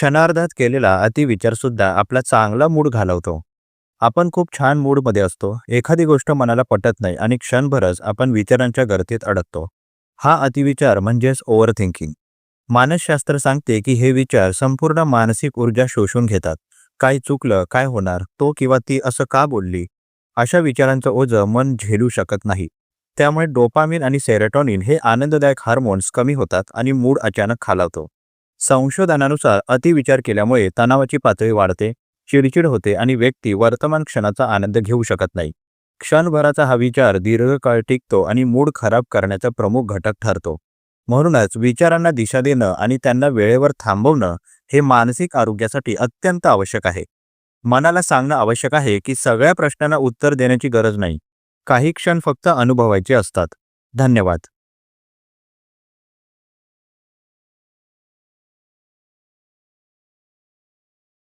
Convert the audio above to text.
क्षणार्धात केलेला अतिविचार सुद्धा आपला चांगला मूड घालवतो. आपण खूप छान मूडमध्ये असतो, एखादी गोष्ट मनाला पटत नाही आणि क्षणभरच आपण विचारांच्या गर्तेत अडकतो. हा अतिविचार म्हणजेच ओव्हर थिंकिंग. मानसशास्त्र सांगते की हे विचार संपूर्ण मानसिक ऊर्जा शोषून घेतात. काय चुकलं, काय होणार, तो किंवा ती असं का बोलली, अशा विचारांचं ओझं मन झेलू शकत नाही. त्यामुळे डोपामिन आणि सेरोटोनिन हे आनंददायक हार्मोन्स कमी होतात आणि मूड अचानक खालावतो. संशोधनानुसार अतिविचार केल्यामुळे तणावाची पातळी वाढते, चिडचिड होते आणि व्यक्ती वर्तमान क्षणाचा आनंद घेऊ शकत नाही. क्षणभराचा हा विचार दीर्घकाळ टिकतो आणि मूड खराब करण्याचा प्रमुख घटक ठरतो. म्हणूनच विचारांना दिशा देणं आणि त्यांना वेळेवर थांबवणं हे मानसिक आरोग्यासाठी अत्यंत आवश्यक आहे. मनाला सांगणं आवश्यक आहे की सगळ्या प्रश्नांना उत्तर देण्याची गरज नाही. काही क्षण फक्त अनुभवायचे असतात. धन्यवाद.